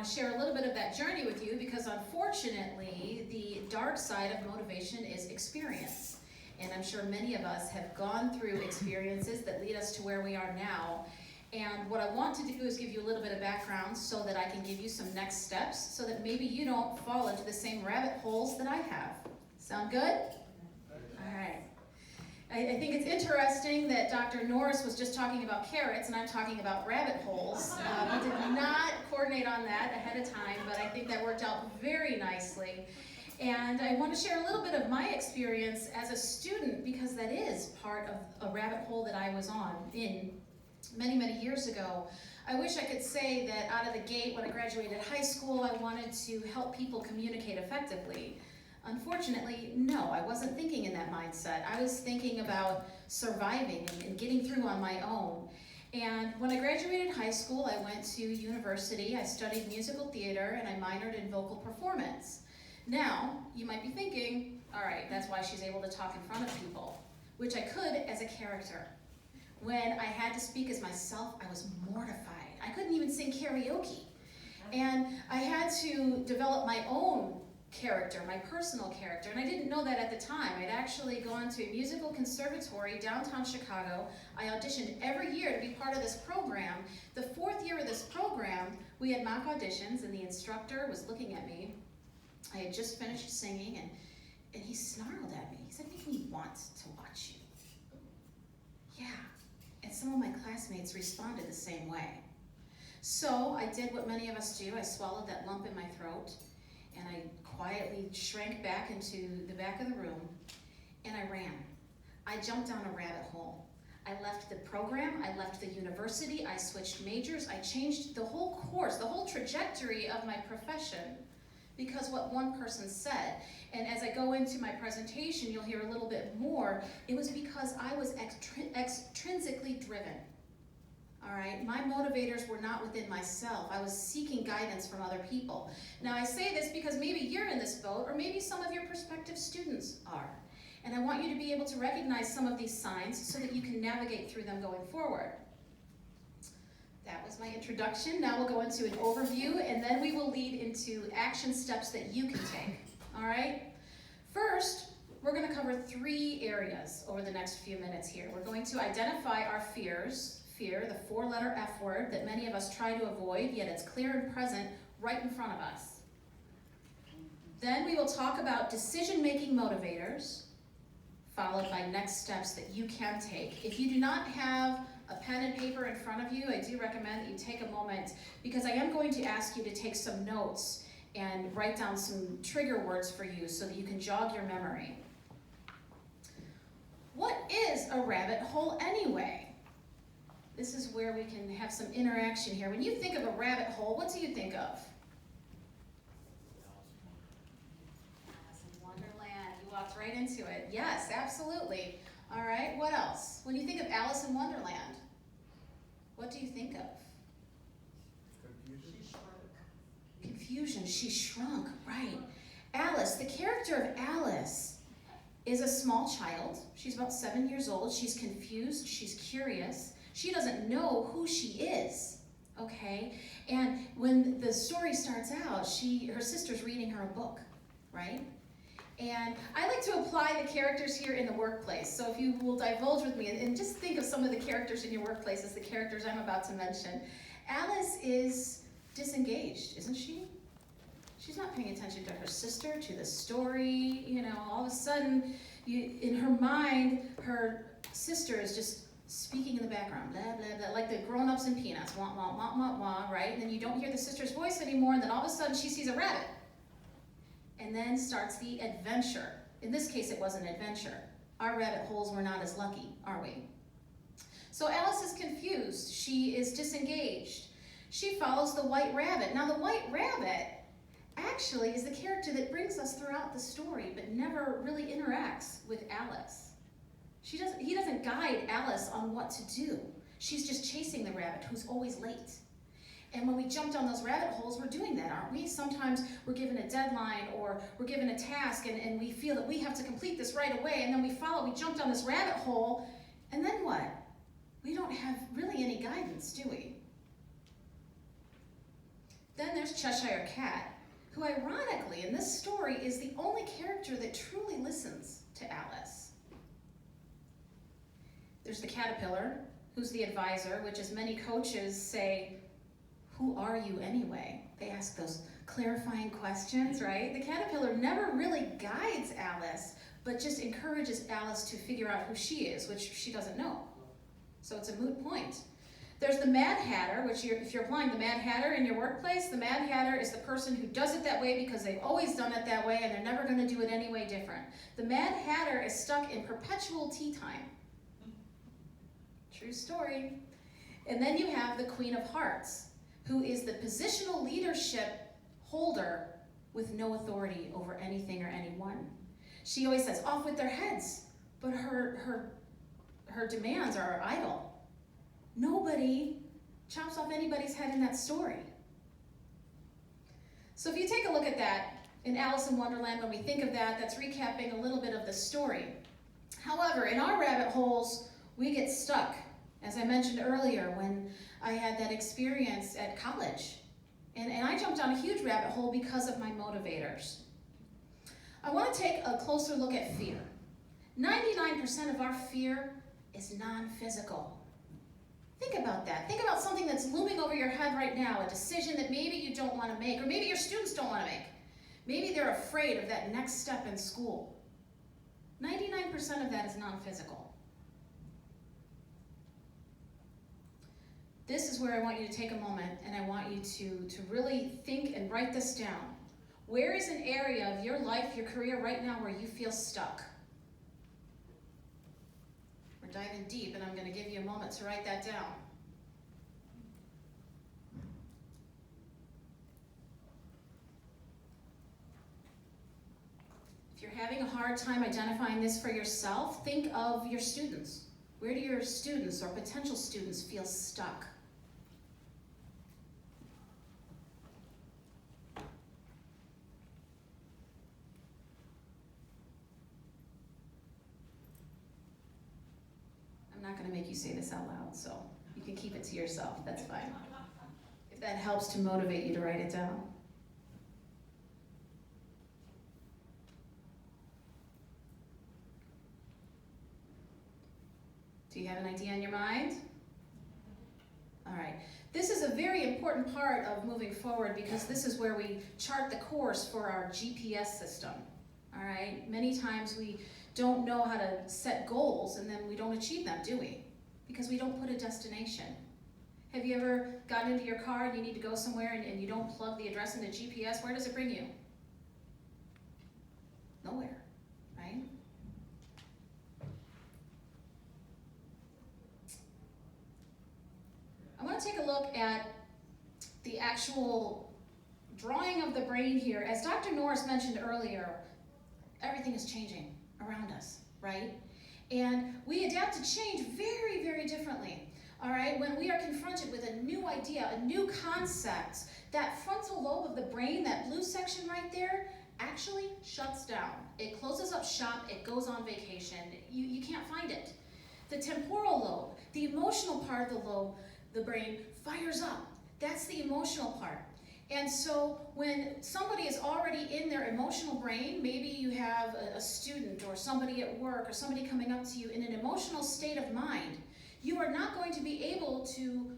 want to share a little bit of that journey with you because unfortunately, the dark side of motivation is experience. And I'm sure many of us have gone through experiences that lead us to where we are now. And what I want to do is give you a little bit of background so that I can give you some next steps so that maybe you don't fall into the same rabbit holes that I have. Sound good? All right. I think it's interesting that Dr. Norris was just talking about carrots and I'm talking about rabbit holes. We did not coordinate on that ahead of time, but I think that worked out very nicely. And I want to share a little bit of my experience as a student because that is part of a rabbit hole that I was in many, many years ago. I wish I could say that out of the gate when I graduated high school, I wanted to help people communicate effectively. Unfortunately, no, I wasn't thinking in that mindset. I was thinking about surviving and getting through on my own. And when I graduated high school, I went to university. I studied musical theater and I minored in vocal performance. Now, you might be thinking, all right, that's why she's able to talk in front of people, which I could as a character. When I had to speak as myself, I was mortified. I couldn't even sing karaoke. And I had to develop my own character, my personal character, and I didn't know that at the time. I'd actually gone to a musical conservatory downtown Chicago. I auditioned every year to be part of this program. The 4th year of this program, we had mock auditions, and the instructor was looking at me. I had just finished singing, and he snarled at me. He said, "Make me want to watch you." Yeah, and some of my classmates responded the same way. So I did what many of us do. I swallowed that lump in my throat, and I quietly shrank back into the back of the room, and I ran. I jumped down a rabbit hole. I left the program, I left the university, I switched majors, I changed the whole course, the whole trajectory of my profession because what one person said. And as I go into my presentation, you'll hear a little bit more. It was because I was extrinsically driven. All right, my motivators were not within myself. I was seeking guidance from other people. Now I say this because maybe you're in this boat or maybe some of your prospective students are. And I want you to be able to recognize some of these signs so that you can navigate through them going forward. That was my introduction. Now we'll go into an overview and then we will lead into action steps that you can take. All right? First, we're going to cover 3 areas over the next few minutes here. We're going to identify our fears. Fear, the 4-letter F word that many of us try to avoid, yet it's clear and present right in front of us. Then we will talk about decision-making motivators, followed by next steps that you can take. If you do not have a pen and paper in front of you, I do recommend that you take a moment because I am going to ask you to take some notes and write down some trigger words for you so that you can jog your memory. What is a rabbit hole anyway? This is where we can have some interaction here. When you think of a rabbit hole, what do you think of? Alice in Wonderland. You walked right into it. Yes, absolutely. All right, what else? When you think of Alice in Wonderland, what do you think of? Confusion. She shrunk. Confusion. She shrunk, right. Alice, the character of Alice is a small child. She's about 7 years old. She's confused. She's curious. She doesn't know who she is, okay? And when the story starts out, her sister's reading her a book, right? And I like to apply the characters here in the workplace. So if you will divulge with me and just think of some of the characters in your workplace as the characters I'm about to mention. Alice is disengaged, isn't she? She's not paying attention to her sister, to the story. You know, all of a sudden, in her mind, her sister is just speaking in the background, blah, blah, blah, like the grown-ups in Peanuts, wah, wah, wah, wah, wah, right? And then you don't hear the sister's voice anymore, and then all of a sudden she sees a rabbit. And then starts the adventure. In this case, it was an adventure. Our rabbit holes were not as lucky, are we? So Alice is confused. She is disengaged. She follows the white rabbit. Now the white rabbit actually is the character that brings us throughout the story, but never really interacts with Alice. He doesn't guide Alice on what to do. She's just chasing the rabbit who's always late. And when we jump down those rabbit holes, we're doing that, aren't we? Sometimes we're given a deadline or we're given a task and we feel that we have to complete this right away, and then we jump down this rabbit hole, and then what? We don't have really any guidance, do we? Then there's Cheshire Cat, who ironically in this story is the only character that truly listens to Alice. There's the caterpillar, who's the advisor, which as many coaches say, who are you anyway? They ask those clarifying questions, right? The caterpillar never really guides Alice, but just encourages Alice to figure out who she is, which she doesn't know. So it's a moot point. There's the Mad Hatter, which if you're applying the Mad Hatter in your workplace, the Mad Hatter is the person who does it that way because they've always done it that way and they're never going to do it any way different. The Mad Hatter is stuck in perpetual tea time. True story. And then you have the Queen of Hearts, who is the positional leadership holder with no authority over anything or anyone. She always says, off with their heads, but her demands are idle. Nobody chops off anybody's head in that story. So if you take a look at that, in Alice in Wonderland, when we think of that, that's recapping a little bit of the story. However, in our rabbit holes, we get stuck. As I mentioned earlier, when I had that experience at college, and I jumped down a huge rabbit hole because of my motivators. I want to take a closer look at fear. 99% of our fear is non-physical. Think about that. Think about something that's looming over your head right now, a decision that maybe you don't want to make, or maybe your students don't want to make. Maybe they're afraid of that next step in school. 99% of that is non-physical. This is where I want you to take a moment, and I want you to really think and write this down. Where is an area of your life, your career right now where you feel stuck? We're diving deep, and I'm going to give you a moment to write that down. If you're having a hard time identifying this for yourself, think of your students. Where do your students or potential students feel stuck? I'm not going to make you say this out loud, so you can keep it to yourself. That's fine. If that helps to motivate you to write it down. Do you have an idea in your mind? All right. This is a very important part of moving forward because this is where we chart the course for our GPS system. All right. Many times we don't know how to set goals and then we don't achieve them, do we? Because we don't put a destination. Have you ever gotten into your car and you need to go somewhere and you don't plug the address into GPS? Where does it bring you? Nowhere, right? I want to take a look at the actual drawing of the brain here. As Dr. Norris mentioned earlier, everything is changing around us, right? And we adapt to change very, very differently, all right? When we are confronted with a new idea, a new concept, that frontal lobe of the brain, that blue section right there, actually shuts down. It closes up shop, it goes on vacation. You can't find it. The temporal lobe, the emotional part of the brain fires up. That's the emotional part. And so when somebody is already in their emotional brain, maybe you have a student or somebody at work or somebody coming up to you in an emotional state of mind, you are not going to be able to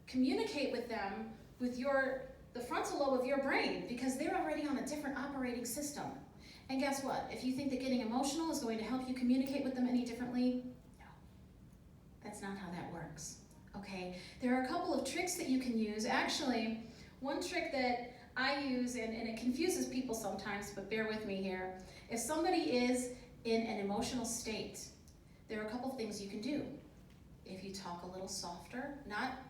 communicate with them with the frontal lobe of your brain because they're already on a different operating system. And guess what? If you think that getting emotional is going to help you communicate with them any differently, no. That's not how that works. Okay, there are a couple of tricks that you can use. Actually, one trick that I use, and it confuses people sometimes, but bear with me here. If somebody is in an emotional state, there are a couple of things you can do. If you talk a little softer, not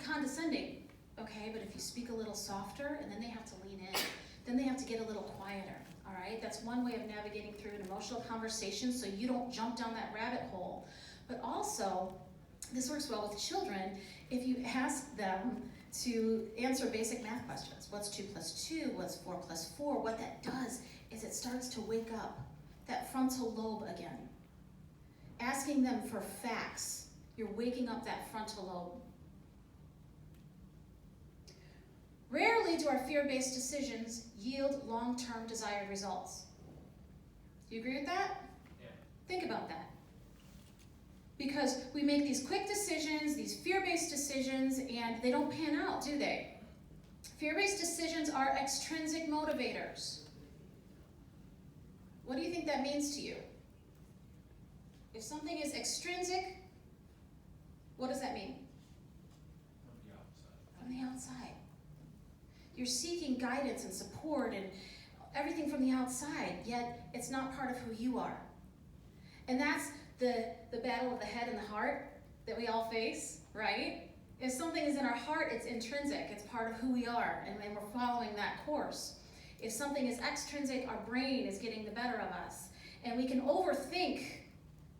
condescending, okay, but if you speak a little softer, and then they have to lean in, then they have to get a little quieter, all right? That's one way of navigating through an emotional conversation so you don't jump down that rabbit hole. But also, this works well with children if you ask them to answer basic math questions. What's 2 plus 2? What's 4 plus 4? What that does is it starts to wake up that frontal lobe again. Asking them for facts, you're waking up that frontal lobe. Rarely do our fear-based decisions yield long-term desired results? Do you agree with that? Yeah. Think about that. Because we make these quick decisions, these fear-based decisions, and they don't pan out, do they? Fear-based decisions are extrinsic motivators. What do you think that means to you? If something is extrinsic, what does that mean? From the outside. From the outside. You're seeking guidance and support and everything from the outside, yet it's not part of who you are. And that's the battle of the head and the heart that we all face, right? If something is in our heart, it's intrinsic. It's part of who we are, and we're following that course. If something is extrinsic, our brain is getting the better of us. And we can overthink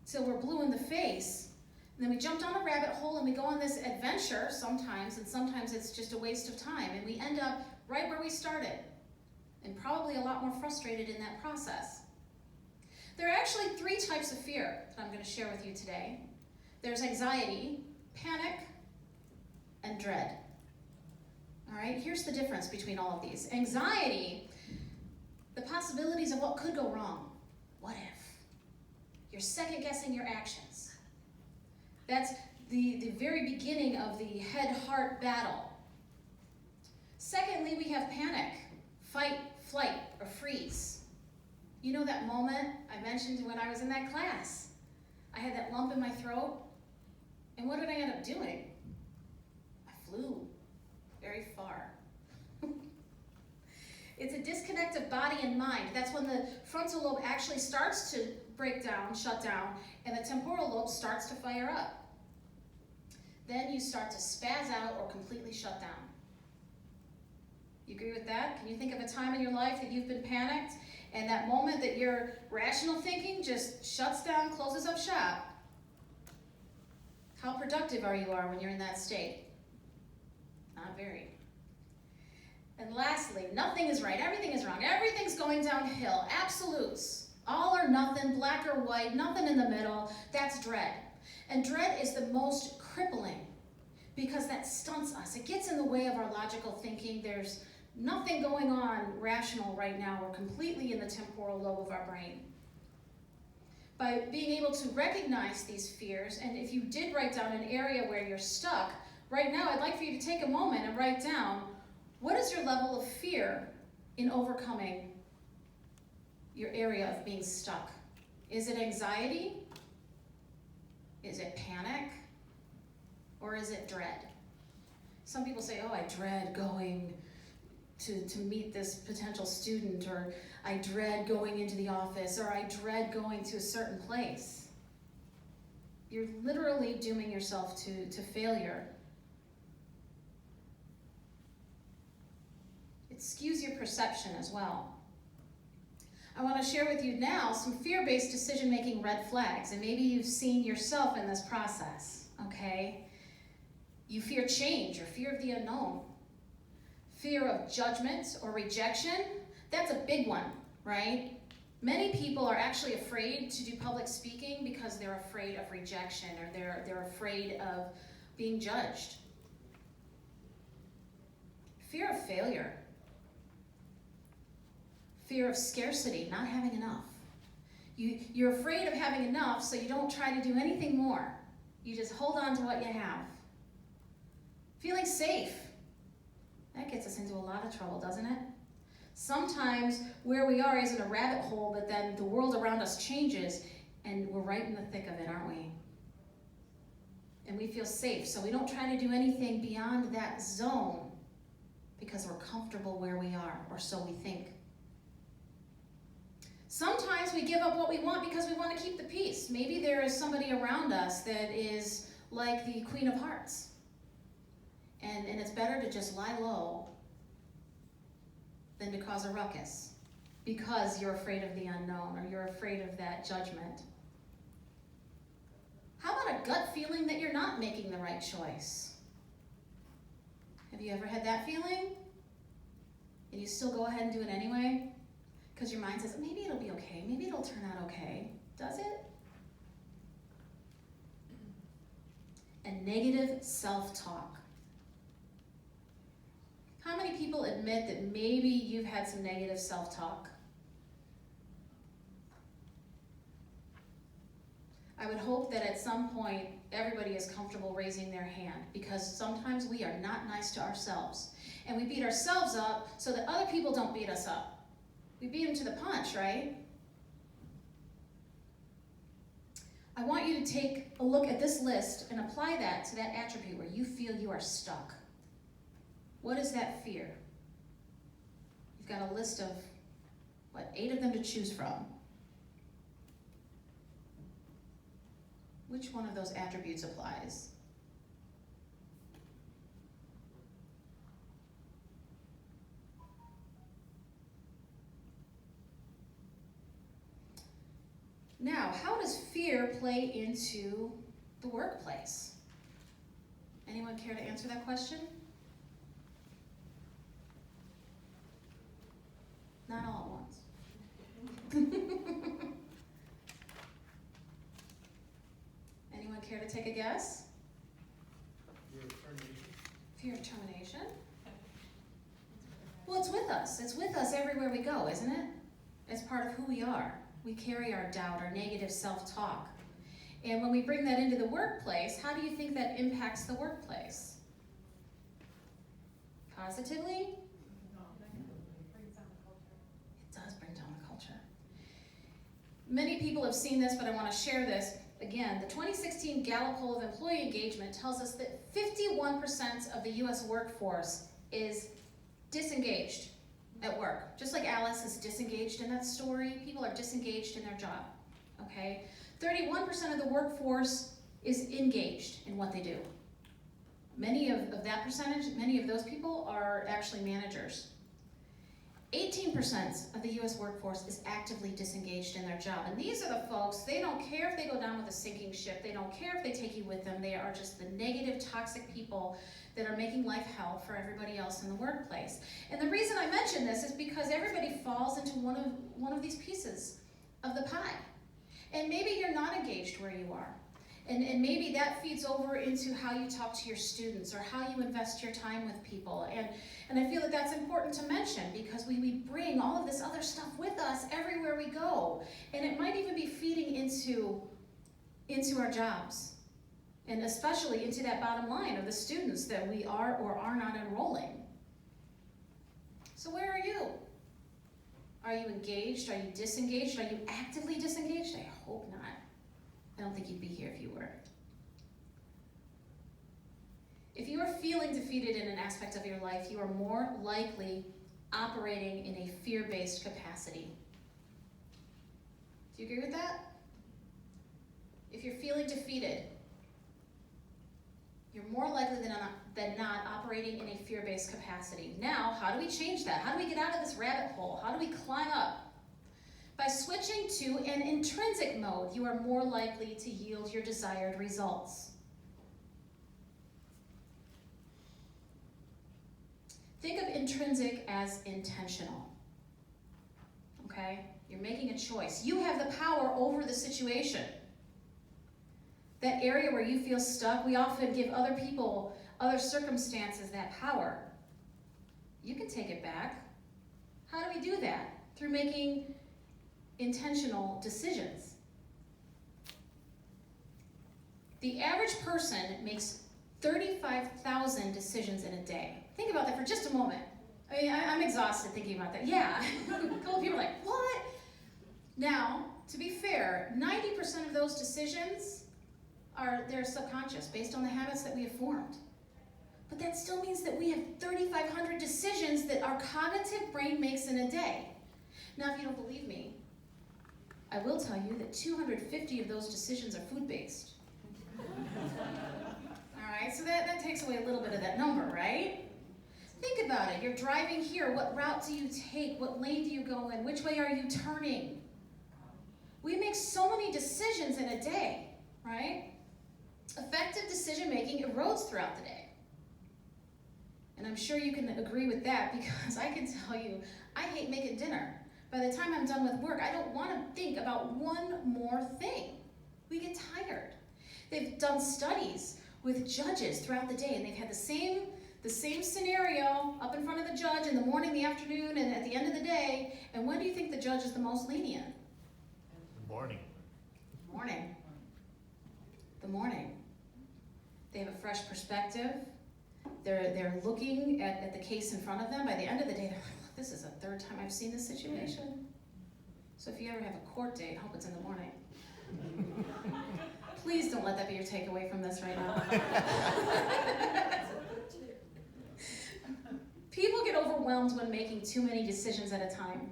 till we're blue in the face. And then we jump down a rabbit hole and we go on this adventure sometimes, and sometimes it's just a waste of time. And we end up right where we started, and probably a lot more frustrated in that process. There are actually 3 types of fear that I'm going to share with you today. There's anxiety, panic, and dread. All right, here's the difference between all of these. Anxiety, the possibilities of what could go wrong. What if? You're second-guessing your actions. That's the very beginning of the head-heart battle. Secondly, we have panic, fight, flight, or freeze. You know that moment I mentioned when I was in that class? I had that lump in my throat, and what did I end up doing? I flew very far. It's a disconnect of body and mind. That's when the frontal lobe actually starts to break down, shut down, and the temporal lobe starts to fire up. Then you start to spaz out or completely shut down. You agree with that? Can you think of a time in your life that you've been panicked, and that moment that your rational thinking just shuts down, closes up shop? How productive are you when you're in that state? Not very. And lastly, nothing is right, everything is wrong, everything's going downhill, absolutes. All or nothing, black or white, nothing in the middle. That's dread. And dread is the most crippling because that stunts us. It gets in the way of our logical thinking. There's nothing going on rational right now. We're completely in the temporal lobe of our brain. By being able to recognize these fears, and if you did write down an area where you're stuck, right now I'd like for you to take a moment and write down, what is your level of fear in overcoming your area of being stuck? Is it anxiety? Is it panic? Or is it dread? Some people say, oh, I dread going to meet this potential student, or I dread going into the office, or I dread going to a certain place. You're literally dooming yourself to failure. It skews your perception as well. I want to share with you now some fear-based decision-making red flags, and maybe you've seen yourself in this process, okay? You fear change or fear of the unknown. Fear of judgment or rejection, that's a big one, right? Many people are actually afraid to do public speaking because they're afraid of rejection, or they're afraid of being judged. Fear of failure. Fear of scarcity, not having enough. You're afraid of having enough, so you don't try to do anything more. You just hold on to what you have. Feeling safe. That gets us into a lot of trouble, doesn't it? Sometimes where we are is in a rabbit hole, but then the world around us changes, and we're right in the thick of it, aren't we? And we feel safe, so we don't try to do anything beyond that zone because we're comfortable where we are, or so we think. Sometimes we give up what we want because we want to keep the peace. Maybe there is somebody around us that is like the Queen of Hearts. And it's better to just lie low than to cause a ruckus because you're afraid of the unknown, or you're afraid of that judgment. How about a gut feeling that you're not making the right choice? Have you ever had that feeling? And you still go ahead and do it anyway? Because your mind says, maybe it'll be okay, maybe it'll turn out okay. Does it? And negative self-talk. How many people people admit that maybe you've had some negative self-talk? I would hope that at some point everybody is comfortable raising their hand, because sometimes we are not nice to ourselves. And we beat ourselves up so that other people don't beat us up. We beat them to the punch, right? I want you to take a look at this list and apply that to that attribute where you feel you are stuck. What is that fear? You've got a list of, 8 of them to choose from. Which one of those attributes applies? Now, how does fear play into the workplace? Anyone care to answer that question? Not all at once. Anyone care to take a guess? Fear of termination. Fear of termination? Well, it's with us. It's with us everywhere we go, isn't it? It's part of who we are. We carry our doubt, our negative self-talk. And when we bring that into the workplace, how do you think that impacts the workplace? Positively? No, it brings down the culture. It does bring down the culture. Many people have seen this, but I want to share this. Again, the 2016 Gallup poll of employee engagement tells us that 51% of the US workforce is disengaged at work. Just like Alice is disengaged in that story, people are disengaged in their job, okay? 31% of the workforce is engaged in what they do. Many of that percentage, many of those people are actually managers. 18% of the US workforce is actively disengaged in their job. And these are the folks, they don't care if they go down with a sinking ship, they don't care if they take you with them, they are just the negative, toxic people that are making life hell for everybody else in the workplace. And the reason I mention this is because everybody falls into one of these pieces of the pie. And maybe you're not engaged where you are. And maybe that feeds over into how you talk to your students or how you invest your time with people. And I feel that that's important to mention, because we bring all of this other stuff with us everywhere we go. And it might even be feeding into our jobs. And especially into that bottom line of the students that we are or are not enrolling. So where are you? Are you engaged? Are you disengaged? Are you actively disengaged? I hope not. I don't think you'd be here if you were. If you are feeling defeated in an aspect of your life, you are more likely operating in a fear-based capacity. Do you agree with that? If you're feeling defeated, you're more likely than not operating in a fear-based capacity. Now, how do we change that? How do we get out of this rabbit hole? How do we climb up? By switching to an intrinsic mode, you are more likely to yield your desired results. Think of intrinsic as intentional, okay? You're making a choice. You have the power over the situation. That area where you feel stuck, we often give other people, other circumstances that power. You can take it back. How do we do that? Through making intentional decisions. The average person makes 35,000 decisions in a day. Think about that for just a moment. I mean, I'm exhausted thinking about that. Yeah, a couple of people are like, what? Now, to be fair, 90% of those decisions they're subconscious, based on the habits that we have formed. But that still means that we have 3,500 decisions that our cognitive brain makes in a day. Now, if you don't believe me, I will tell you that 250 of those decisions are food-based. All right, so that takes away a little bit of that number, right? Think about it. You're driving here. What route do you take? What lane do you go in? Which way are you turning? We make so many decisions in a day, right? Effective decision-making erodes throughout the day. And I'm sure you can agree with that, because I can tell you, I hate making dinner. By the time I'm done with work, I don't want to think about one more thing. We get tired. They've done studies with judges throughout the day, and they've had the same scenario up in front of the judge in the morning, the afternoon, and at the end of the day. And when do you think the judge is the most lenient? Morning. Morning. The morning. They have a fresh perspective. They're looking at the case in front of them. By the end of the day, they're like, this is the third time I've seen this situation. So if you ever have a court date, hope it's in the morning. Please don't let that be your takeaway from this right now. People get overwhelmed when making too many decisions at a time.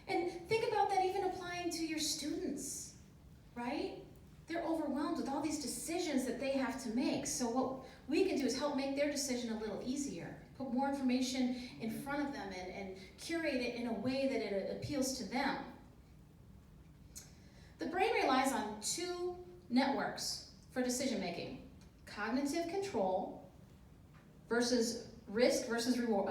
And think about that even applying to your students, right? They're overwhelmed with all these decisions that they have to make. So what we can do is help make their decision a little easier. Put more information in front of them and curate it in a way that it appeals to them. The brain relies on two networks for decision making. Cognitive control versus risk versus reward.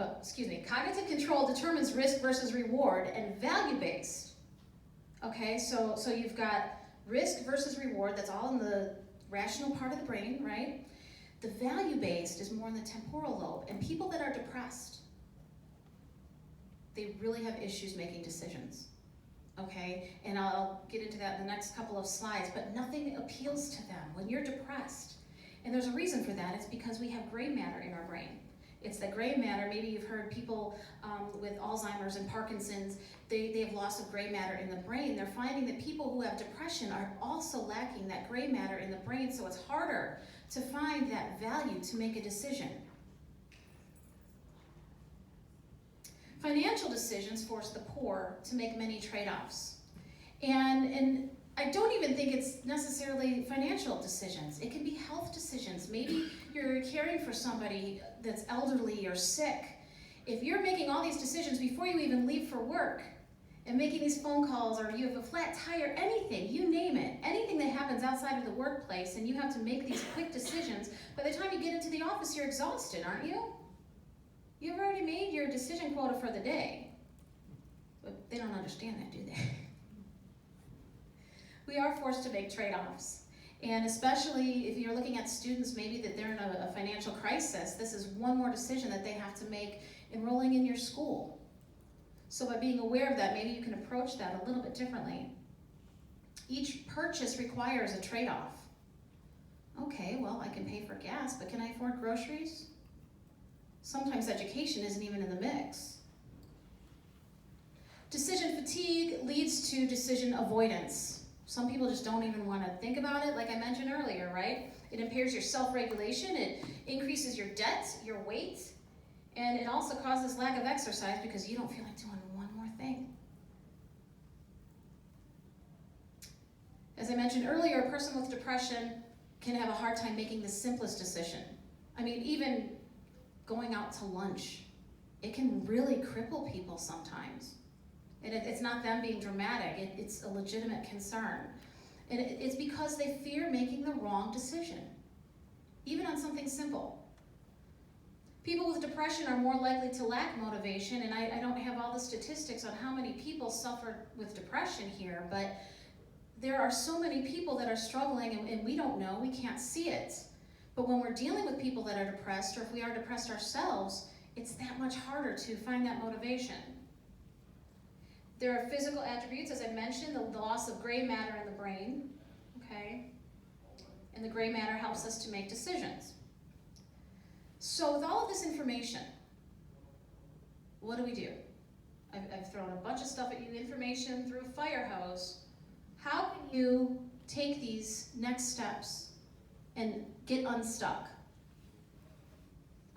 Cognitive control determines risk versus reward, and value-based. Okay, so you've got risk versus reward, that's all in the rational part of the brain, right? The value-based is more in the temporal lobe, and people that are depressed, they really have issues making decisions, okay? And I'll get into that in the next couple of slides, but nothing appeals to them when you're depressed. And there's a reason for that. It's because we have gray matter in our brain. It's the gray matter. Maybe you've heard people with Alzheimer's and Parkinson's, they have loss of gray matter in the brain. They're finding that people who have depression are also lacking that gray matter in the brain, so it's harder to find that value to make a decision. Financial decisions force the poor to make many trade-offs. And I don't even think it's necessarily financial decisions. It can be health decisions. Maybe you're caring for somebody that's elderly or sick. If you're making all these decisions before you even leave for work and making these phone calls, or you have a flat tire, anything, you name it, anything that happens outside of the workplace, and you have to make these quick decisions, by the time you get into the office, you're exhausted, aren't you? You've already made your decision quota for the day. But they don't understand that, do they? We are forced to make trade-offs. And especially if you're looking at students, maybe that they're in a financial crisis, this is one more decision that they have to make enrolling in your school. So by being aware of that, maybe you can approach that a little bit differently. Each purchase requires a trade-off. Okay, well, I can pay for gas, but can I afford groceries? Sometimes education isn't even in the mix. Decision fatigue leads to decision avoidance. Some people just don't even want to think about it, like I mentioned earlier, right? It impairs your self-regulation, it increases your debt, your weight, and it also causes lack of exercise because you don't feel like doing one more thing. As I mentioned earlier, a person with depression can have a hard time making the simplest decision. I mean, even going out to lunch, it can really cripple people sometimes. And it's not them being dramatic, it's a legitimate concern. And it's because they fear making the wrong decision, even on something simple. People with depression are more likely to lack motivation, and I don't have all the statistics on how many people suffer with depression here, but there are so many people that are struggling, and we don't know, we can't see it. But when we're dealing with people that are depressed, or if we are depressed ourselves, it's that much harder to find that motivation. There are physical attributes, as I mentioned, the loss of gray matter in the brain, okay? And the gray matter helps us to make decisions. So with all of this information, what do we do? I've thrown a bunch of stuff at you, information through a fire hose. How can you take these next steps and get unstuck?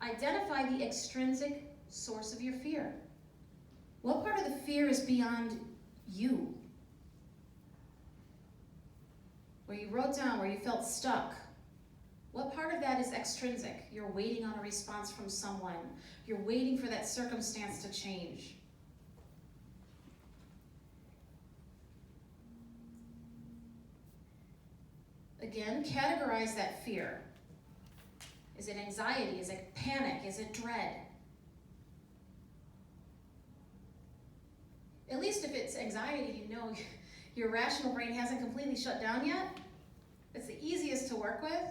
Identify the extrinsic source of your fear. What part of the fear is beyond you? Where you wrote down, where you felt stuck. What part of that is extrinsic? You're waiting on a response from someone. You're waiting for that circumstance to change. Again, categorize that fear. Is it anxiety? Is it panic? Is it dread? At least if it's anxiety, you know your rational brain hasn't completely shut down yet. It's the easiest to work with.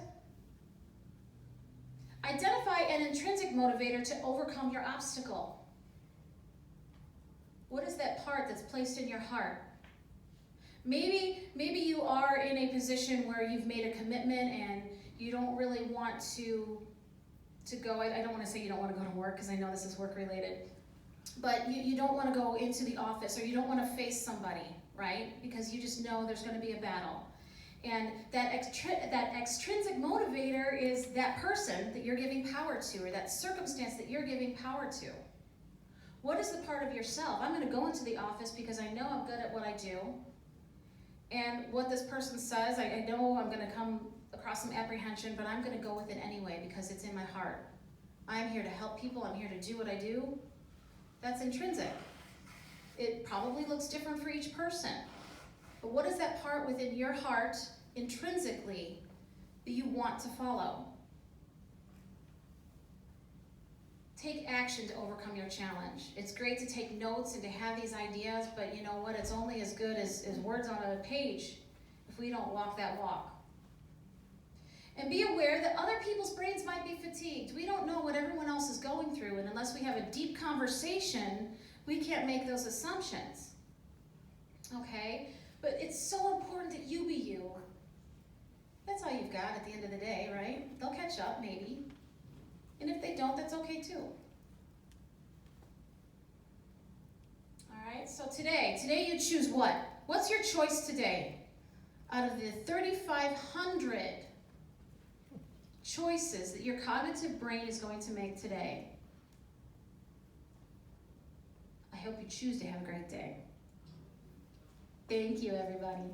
Identify an intrinsic motivator to overcome your obstacle. What is that part that's placed in your heart? Maybe you are in a position where you've made a commitment and you don't really want to go. I don't want to say you don't want to go to work, because I know this is work related. But you don't want to go into the office, or you don't want to face somebody, right? Because you just know there's going to be a battle. And that extrinsic motivator is that person that you're giving power to, or that circumstance that you're giving power to. What is the part of yourself? I'm going to go into the office because I know I'm good at what I do. And what this person says, I know I'm going to come across some apprehension, but I'm going to go with it anyway because it's in my heart. I'm here to help people. I'm here to do what I do. That's intrinsic. It probably looks different for each person. But what is that part within your heart, intrinsically, that you want to follow? Take action to overcome your challenge. It's great to take notes and to have these ideas, but you know what? It's only as good as words on a page if we don't walk that walk. And be aware that other people's brains might be fatigued. We don't know what everyone else is going through, and unless we have a deep conversation, we can't make those assumptions. Okay? But it's so important that you be you. That's all you've got at the end of the day, right? They'll catch up, maybe. And if they don't, that's okay too. All right, so today you choose what? What's your choice today? Out of the 3,500 choices that your cognitive brain is going to make today, I hope you choose to have a great day. Thank you, everybody.